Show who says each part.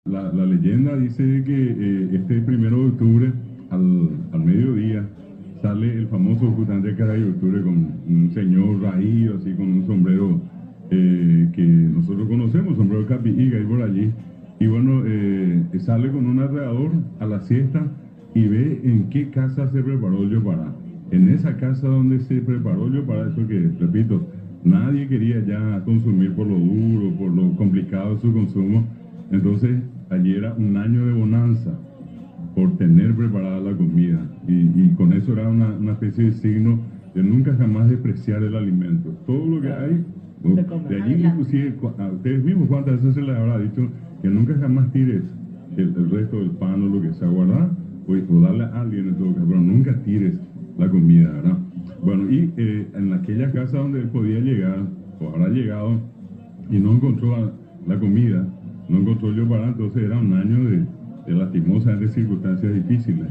Speaker 1: La leyenda dice que este 1 de octubre al mediodía sale el famoso justamente cada de octubre con un señor raído, así con un sombrero que nosotros conocemos, sombrero capiiga y por allí. Y bueno, sale con un alrededor a la siesta y ve en qué casa se preparó el Yopará. En esa casa donde se preparó el Yopará, eso que, repito, nadie quería ya consumir por lo duro, por lo complicado de su consumo. Entonces, allí era un año de bonanza por tener preparada la comida. Y con eso era una especie de signo de nunca jamás despreciar el alimento. Todo lo que hay, de allí inclusive, a ustedes mismos, ¿cuántas veces se les habrá dicho que nunca jamás tires el resto del pan o lo que sea guardar o darle a alguien en todo caso, pero nunca tires la comida, ¿verdad? Bueno, y en aquella casa donde él podía llegar, o habrá llegado, y no encontró la comida, no encontró el Yopará, entonces era un año de lastimosas circunstancias difíciles.